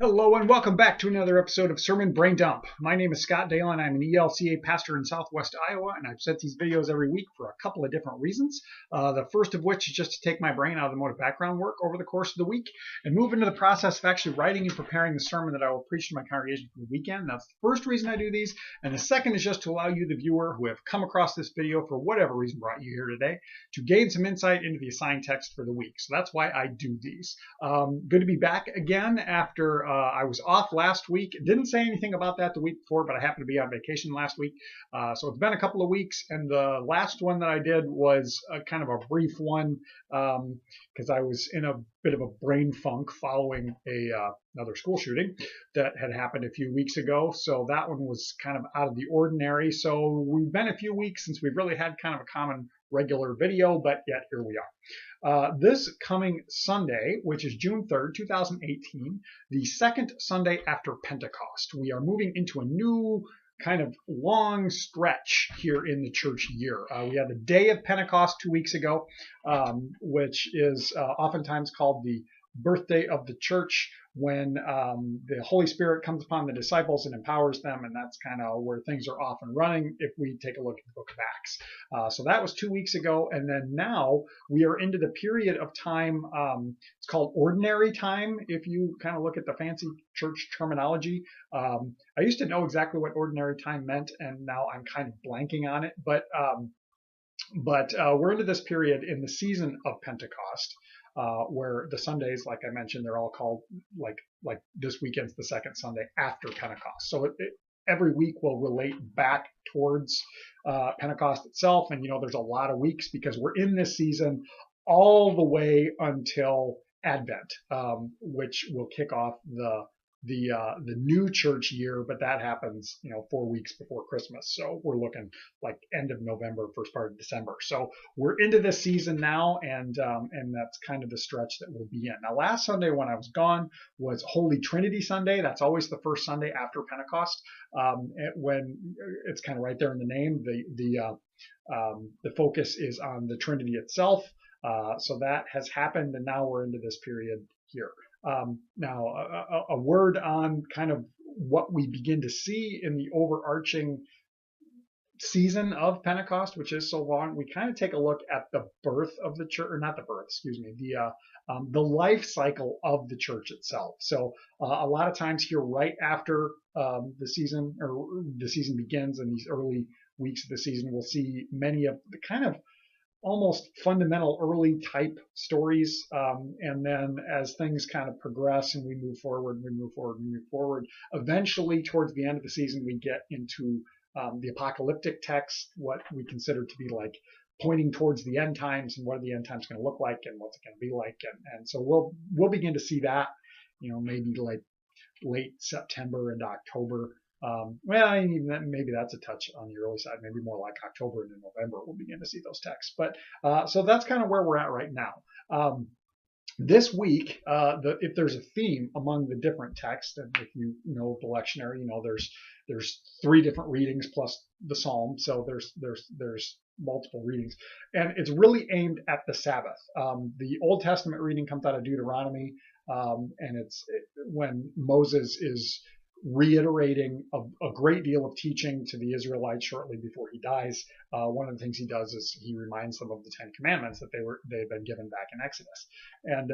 Hello and welcome back to another episode of Sermon Braindump. My name is Scott Dalen. I'm an ELCA pastor in Southwest Iowa, and I've set these videos every week for a couple of different reasons. The first of which is just to take my brain out of the mode of background work over the course of the week and move into the process of actually writing and preparing the sermon that I will preach to my congregation for the weekend. That's the first reason I do these. And the second is just to allow you, the viewer, who have come across this video for whatever reason brought you here today, to gain some insight into the assigned text for the week. So that's why I do these. Good to be back again after I was off last week. Didn't say anything about that the week before, but I happened to be on vacation last week. So it's been a couple of weeks, and the last one that I did was kind of a brief one because I was in a bit of a brain funk following another school shooting that had happened a few weeks ago. So that one was kind of out of the ordinary. So we've been a few weeks since we've really had kind of a common regular video, but yet here we are. This coming Sunday, which is June 3rd, 2018, the second Sunday after Pentecost, we are moving into a new kind of long stretch here in the church year. We had the day of Pentecost 2 weeks ago, which is oftentimes called the birthday of the church, when the Holy Spirit comes upon the disciples and empowers them, and that's kind of where things are off and running if we take a look at the book of Acts. So that was 2 weeks ago, and then now we are into the period of time, it's called ordinary time if you kind of look at the fancy church terminology. I used to know exactly what ordinary time meant, and now I'm kind of blanking on it, but we're into this period in the season of Pentecost, where the Sundays, like I mentioned, they're all called like this weekend's the second Sunday after Pentecost. So every week will relate back towards Pentecost itself. And, there's a lot of weeks because we're in this season all the way until Advent, which will kick off the new church year, but that happens 4 weeks before Christmas. So we're looking like end of November, first part of December. So we're into this season now, and that's kind of the stretch that we'll be in. Now, last Sunday when I was gone was Holy Trinity Sunday. That's always the first Sunday after Pentecost, when it's kind of right there in the name. The focus is on the Trinity itself. So that has happened, and now we're into this period here. Now, a word on kind of what we begin to see in the overarching season of Pentecost, which is so long. We kind of take a look at the birth of the church, or not the birth, excuse me, the life cycle of the church itself. So a lot of times here, right after the season begins, in these early weeks of the season, we'll see many of the kind of almost fundamental early type stories, and then as things kind of progress and we move forward, eventually towards the end of the season we get into the apocalyptic text, what we consider to be like pointing towards the end times, and what are the end times going to look like, and what's it going to be like, and so we'll begin to see that maybe like late September and October. Maybe that's a touch on the early side. Maybe more like October and November we'll begin to see those texts. But so that's kind of where we're at right now. This week, if there's a theme among the different texts, and if you know the lectionary, there's 3 different readings plus the Psalm. So there's multiple readings, and it's really aimed at the Sabbath. The Old Testament reading comes out of Deuteronomy, and it's when Moses is reiterating a great deal of teaching to the Israelites shortly before he dies. One of the things he does is he reminds them of the 10 Commandments that they've been given back in Exodus, and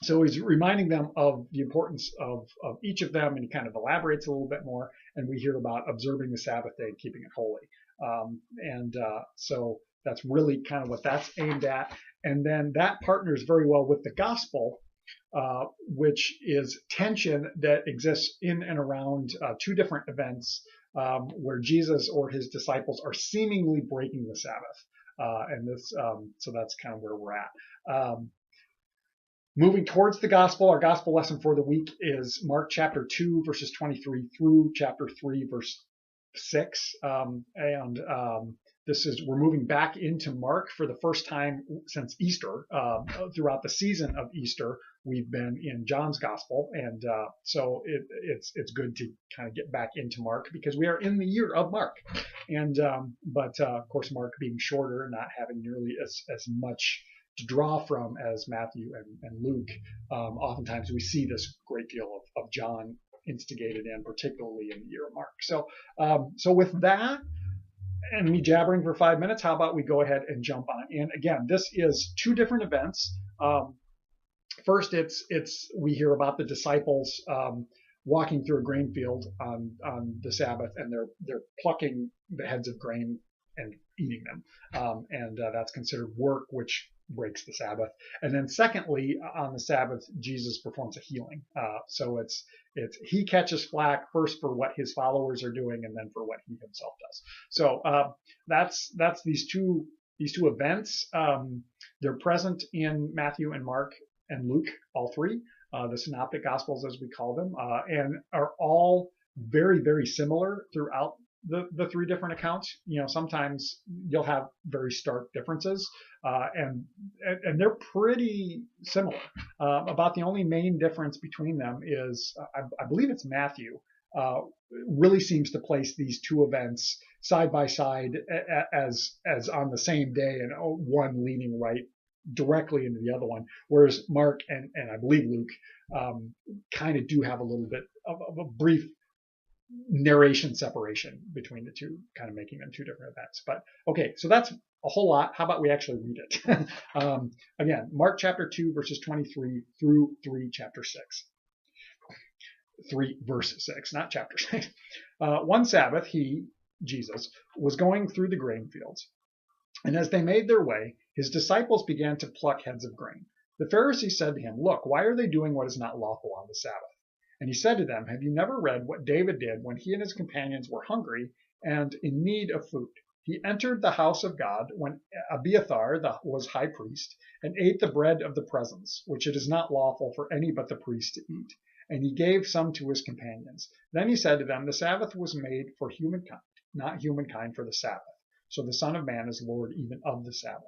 so he's reminding them of the importance of each of them, and he kind of elaborates a little bit more. And we hear about observing the Sabbath day and keeping it holy, so that's really kind of what that's aimed at. And then that partners very well with the gospel, which is tension that exists in and around 2 different events where Jesus or his disciples are seemingly breaking the Sabbath. So that's kind of where we're at. Moving towards the gospel, our gospel lesson for the week is Mark chapter 2, verses 23 through chapter 3, verse 6. We're moving back into Mark for the first time since Easter. Throughout the season of Easter, we've been in John's gospel, and so it's good to kind of get back into Mark because we are in the year of Mark. And but of course, Mark being shorter, not having nearly as much to draw from as Matthew and Luke. Oftentimes we see this great deal of John instigated in, particularly in the year of Mark. So with that, and me jabbering for 5 minutes, how about we go ahead and jump on in? Again, this is two different events. First, we hear about the disciples walking through a grain field on the Sabbath, and they're plucking the heads of grain and eating them, and that's considered work, which breaks the Sabbath. And then secondly, on the Sabbath, Jesus performs a healing. So it's he catches flack first for what his followers are doing, and then for what he himself does. So that's these two events. They're present in Matthew and Mark and Luke, all three, the synoptic gospels as we call them, and are all very, very similar throughout the three different accounts. Sometimes you'll have very stark differences, and they're pretty similar. About the only main difference between them is, I believe it's Matthew, really seems to place these two events side by side as on the same day, and one leading right directly into the other one, whereas Mark and I believe Luke kind of do have a little bit of a brief narration separation between the two, kind of making them two different events. But okay, so that's a whole lot. How about we actually read it? Again, Mark chapter 2, verses 23 through 3, chapter 6. 3 verse 6, not chapter 6. One Sabbath, he, Jesus, was going through the grain fields, and as they made their way, his disciples began to pluck heads of grain. The Pharisees said to him, "Look, why are they doing what is not lawful on the Sabbath?" And he said to them, "Have you never read what David did when he and his companions were hungry and in need of food? He entered the house of God when Abiathar was high priest, and ate the bread of the presence, which it is not lawful for any but the priest to eat. And he gave some to his companions. Then he said to them, the Sabbath was made for humankind, not humankind for the Sabbath. So the Son of Man is Lord even of the Sabbath."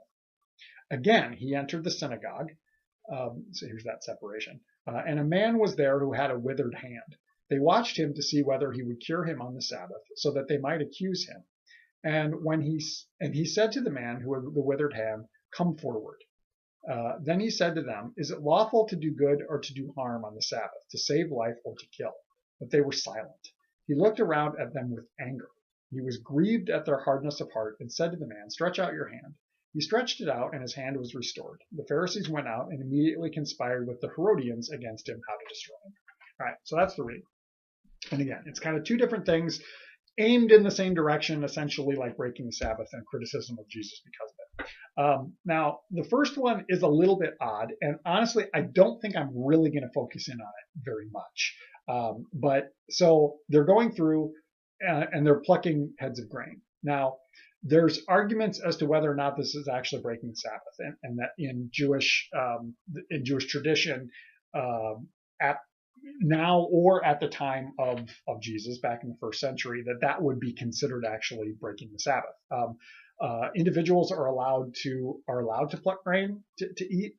Again, he entered the synagogue. So here's that separation. And a man was there who had a withered hand. They watched him to see whether he would cure him on the Sabbath, so that they might accuse him. And he said to the man who had the withered hand, "Come forward." Then he said to them, "Is it lawful to do good or to do harm on the Sabbath, to save life or to kill?" But they were silent. He looked around at them with anger. He was grieved at their hardness of heart and said to the man, "Stretch out your hand." He stretched it out, and his hand was restored. The Pharisees went out and immediately conspired with the Herodians against him, how to destroy him. All right, so that's the read. And again, it's kind of two different things aimed in the same direction, essentially like breaking the Sabbath and criticism of Jesus because of it. Now, the first one is a little bit odd, and honestly, I don't think I'm really going to focus in on it very much. But so they're going through and they're plucking heads of grain. Now, there's arguments as to whether or not this is actually breaking the Sabbath, and that in Jewish tradition, at now or at the time of Jesus back in the first century, that would be considered actually breaking the Sabbath. Individuals are allowed to pluck grain to eat.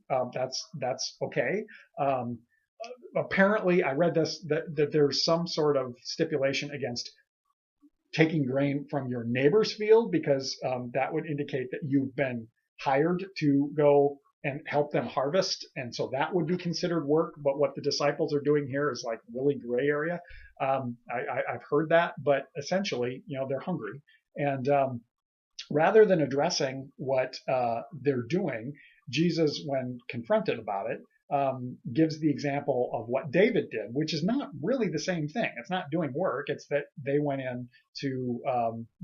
That's okay. Apparently, I read this that there's some sort of stipulation against taking grain from your neighbor's field, because that would indicate that you've been hired to go and help them harvest, and so that would be considered work. But what the disciples are doing here is like really gray area. I've heard that, but essentially, they're hungry, and rather than addressing what they're doing, Jesus, when confronted about it, gives the example of what David did, which is not really the same thing. It's not doing work. It's that they went in to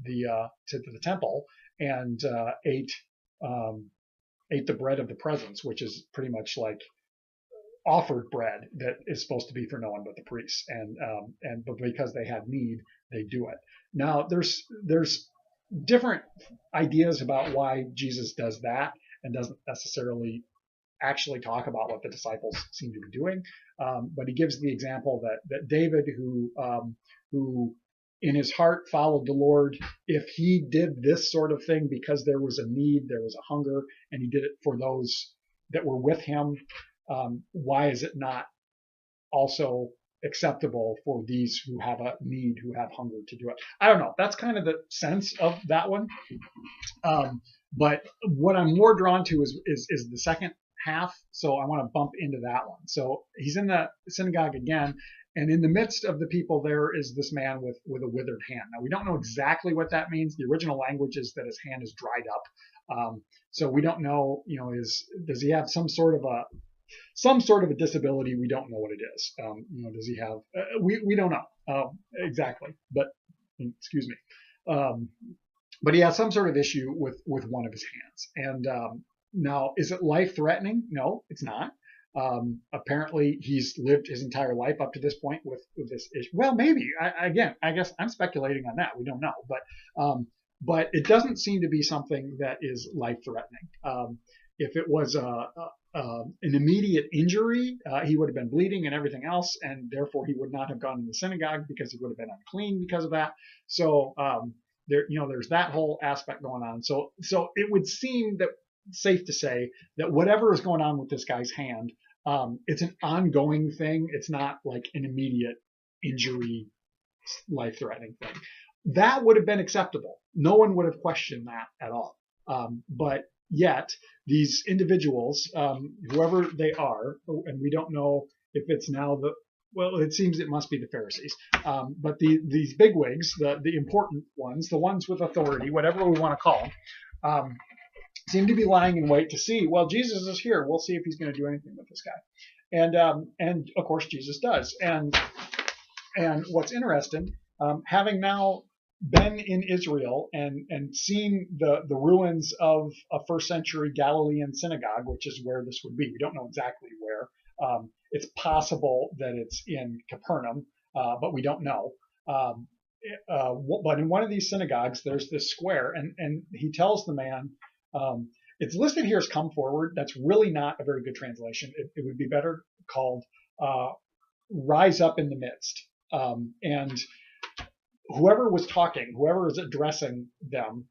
the temple and ate the bread of the presence, which is pretty much like offered bread that is supposed to be for no one but the priests. But because they had need, they do it. Now, there's different ideas about why Jesus does that and doesn't necessarily actually talk about what the disciples seem to be doing. But he gives the example that David, who in his heart followed the Lord, if he did this sort of thing because there was a need, there was a hunger, and he did it for those that were with him, why is it not also acceptable for these who have a need, who have hunger, to do it? I don't know. That's kind of the sense of that one. But what I'm more drawn to is the second half. So I want to bump into that one. So he's in the synagogue again, and in the midst of the people there is this man with a withered hand. Now we don't know exactly what that means. The original language is that his hand is dried up. So we don't know, does he have some sort of a disability? We don't know what it is. Does he have? We don't know exactly. But excuse me. But he has some sort of issue with one of his hands. And now, is it life-threatening? No, it's not. Apparently, he's lived his entire life up to this point with this issue. Well, maybe. I guess I'm speculating on that. We don't know. But it doesn't seem to be something that is life-threatening. If it was an immediate injury, he would have been bleeding and everything else, and therefore he would not have gone to the synagogue because he would have been unclean because of that. So there's that whole aspect going on. So it would seem that safe to say that whatever is going on with this guy's hand, it's an ongoing thing. It's not like an immediate injury, life-threatening thing. That would have been acceptable. No one would have questioned that at all. But yet these individuals, whoever they are, and we don't know if it's now it seems it must be the Pharisees. But these bigwigs, the important ones, the ones with authority, whatever we want to call them, seem to be lying in wait to see, well, Jesus is here. We'll see if he's going to do anything with this guy. And of course, Jesus does. And what's interesting, having now been in Israel and seen the ruins of a first century Galilean synagogue, which is where this would be. We don't know exactly where. It's possible that it's in Capernaum, but we don't know. But in one of these synagogues, there's this square, and he tells the man, it's listed here as come forward. That's really not a very good translation. It would be better called rise up in the midst. And whoever was talking, whoever was addressing them,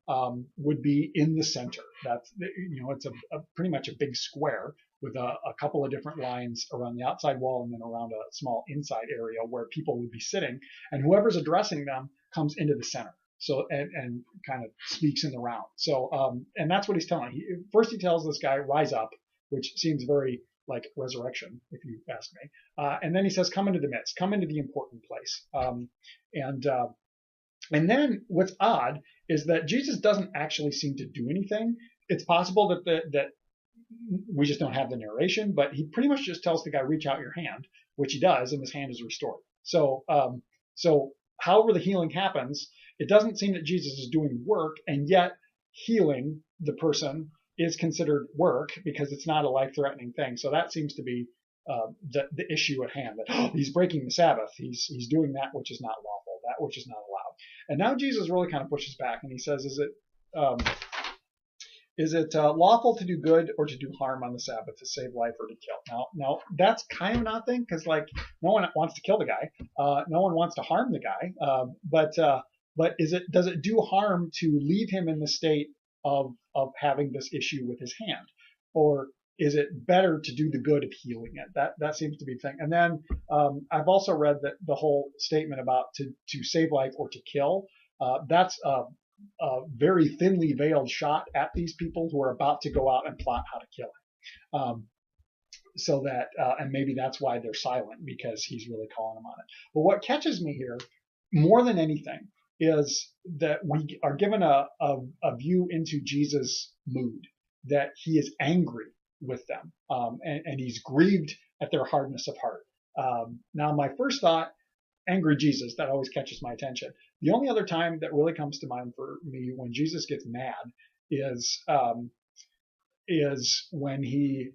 would be in the center. That's, it's a pretty much a big square with a couple of different lines around the outside wall and then around a small inside area where people would be sitting. And whoever's addressing them comes into the center. So, and kind of speaks in the round. So, and that's what he's telling. First he tells this guy, rise up, which seems very like resurrection, if you ask me. And then he says, come into the midst, come into the important place. And then what's odd is that Jesus doesn't actually seem to do anything. It's possible that we just don't have the narration, but he pretty much just tells the guy, reach out your hand, which he does, and his hand is restored. So however the healing happens, it doesn't seem that Jesus is doing work, and yet healing the person is considered work because it's not a life-threatening thing. So that seems to be the issue at hand, that he's breaking the Sabbath. He's doing that which is not lawful, that which is not allowed. And now Jesus really kind of pushes back, and he says, is it lawful to do good or to do harm on the Sabbath, to save life or to kill? Now that's kind of an odd thing, because like no one wants to kill the guy, no one wants to harm the guy, but does it do harm to leave him in the state of having this issue with his hand, or is it better to do the good of healing it? That seems to be the thing. And then I've also read that the whole statement about to save life or to kill, that's a very thinly veiled shot at these people who are about to go out and plot how to kill him. So that, and maybe that's why they're silent, because he's really calling them on it. But what catches me here more than anything is that we are given a view into Jesus' mood, that he is angry with them, and he's grieved at their hardness of heart. Now, my first thought, angry Jesus, that always catches my attention. The only other time that really comes to mind for me when Jesus gets mad is when he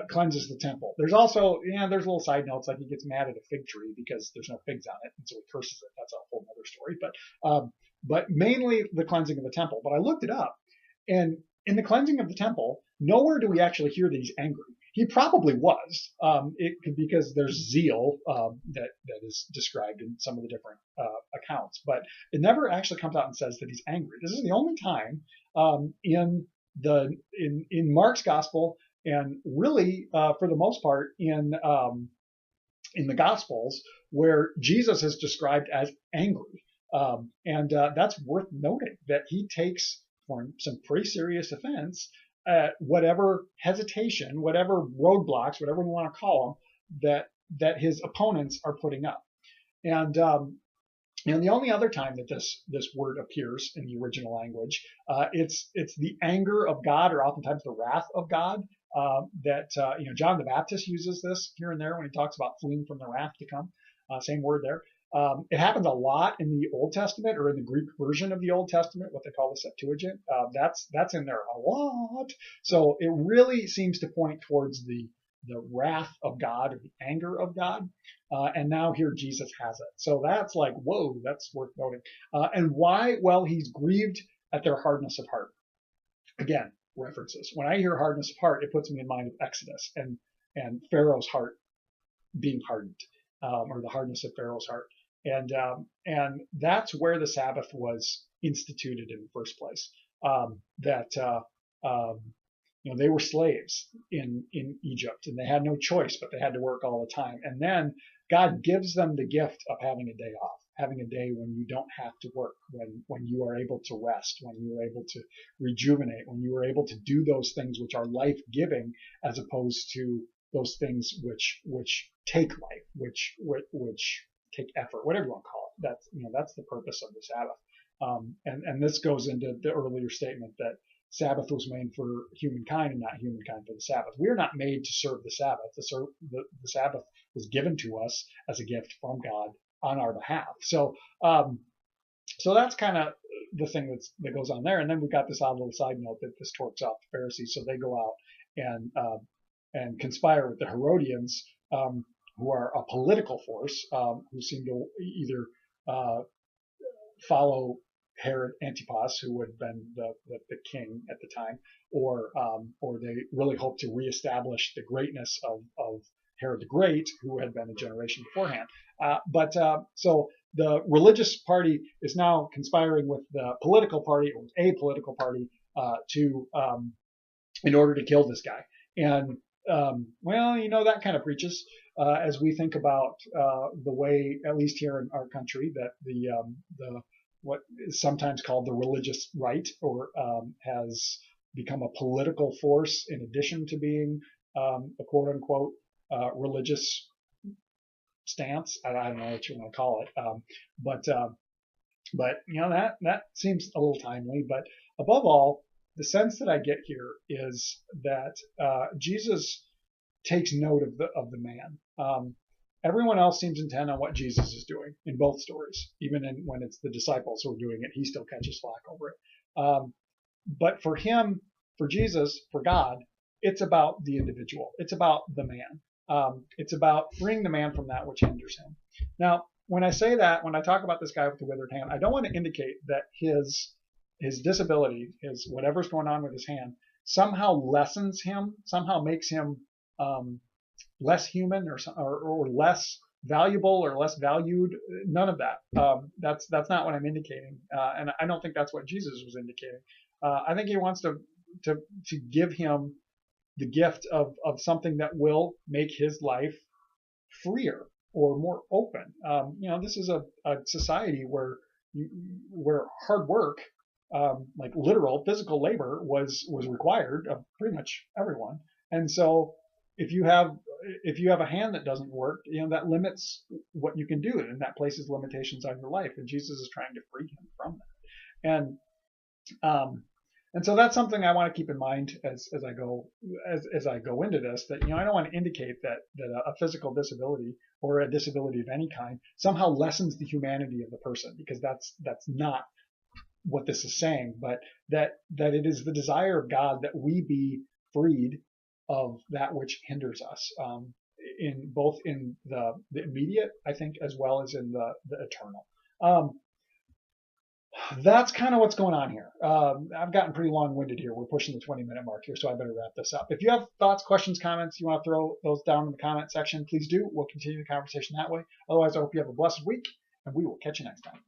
cleanses the temple. There's also, there's little side notes, like he gets mad at a fig tree because there's no figs on it, and so he curses it. That's a whole other story. But mainly the cleansing of the temple. But I looked it up, and in the cleansing of the temple, nowhere do we actually hear that he's angry. He probably was, because there's zeal that is described in some of the different accounts, but it never actually comes out and says that he's angry. This is the only time in Mark's gospel, and really for the most part in the gospels, where Jesus is described as angry, and that's worth noting, that he takes some pretty serious offense at whatever hesitation, whatever roadblocks, whatever we want to call them, that his opponents are putting up. And the only other time that this word appears in the original language, it's the anger of God, or oftentimes the wrath of God. John the Baptist uses this here and there when he talks about fleeing from the wrath to come. Same word there. It happens a lot in the Old Testament, or in the Greek version of the Old Testament, what they call the Septuagint. That's in there a lot. So it really seems to point towards the wrath of God, or the anger of God. And now here Jesus has it. So that's like, whoa, that's worth noting. And why? Well, he's grieved at their hardness of heart. Again, references. When I hear hardness of heart, it puts me in mind of Exodus and Pharaoh's heart being hardened, or the hardness of Pharaoh's heart. And that's where the Sabbath was instituted in the first place. They were slaves in Egypt, and they had no choice, but they had to work all the time. And then God gives them the gift of having a day off, having a day when you don't have to work, when you are able to rest, when you are able to rejuvenate, when you are able to do those things which are life-giving, as opposed to those things which take life, which take effort, whatever you want to call it. That's the purpose of the Sabbath. And this goes into the earlier statement that Sabbath was made for humankind and not humankind for the Sabbath. We are not made to serve the Sabbath. The Sabbath was given to us as a gift from God on our behalf. So that's kind of the thing that goes on there. And then we've got this odd little side note that this torques off the Pharisees. So they go out and conspire with the Herodians, who are a political force, who seem to either follow Herod Antipas, who had been the king at the time, or they really hope to reestablish the greatness of Herod the Great, who had been a generation beforehand. So the religious party is now conspiring with the political party, or a political party, in order to kill this guy. And that kind of preaches, as we think about the way, at least here in our country, that the what is sometimes called the religious right, or has become a political force in addition to being a quote unquote religious stance. I don't know what you want to call it, but that seems a little timely. But above all, the sense that I get here is that Jesus takes note of the man. Everyone else seems intent on what Jesus is doing in both stories. Even when it's the disciples who are doing it, he still catches slack over it. But for him, for Jesus, for God, it's about the individual. It's about the man. It's about freeing the man from that which hinders him. Now, when I say that, when I talk about this guy with the withered hand, I don't want to indicate that his disability, his whatever's going on with his hand, somehow lessens him, somehow makes him less human, or less valuable, or less valued. None of that. That's not what I'm indicating, and I don't think that's what Jesus was indicating. I think he wants to give him the gift of something that will make his life freer or more open. This is a society where hard work, like literal physical labor, was required of pretty much everyone. And so if you have a hand that doesn't work, that limits what you can do, and that places limitations on your life. And Jesus is trying to free him from that. And so that's something I want to keep in mind as I go into this. That I don't want to indicate that a physical disability, or a disability of any kind, somehow lessens the humanity of the person, because that's not what this is saying. But that it is the desire of God that we be freed of that which hinders us, in both in the immediate, I think, as well as in the eternal. That's kind of what's going on here. I've gotten pretty long-winded here. We're pushing the 20-minute mark here, so I better wrap this up. If you have thoughts, questions, comments, you want to throw those down in the comment section, please do. We'll continue the conversation that way. Otherwise, I hope you have a blessed week, and we will catch you next time.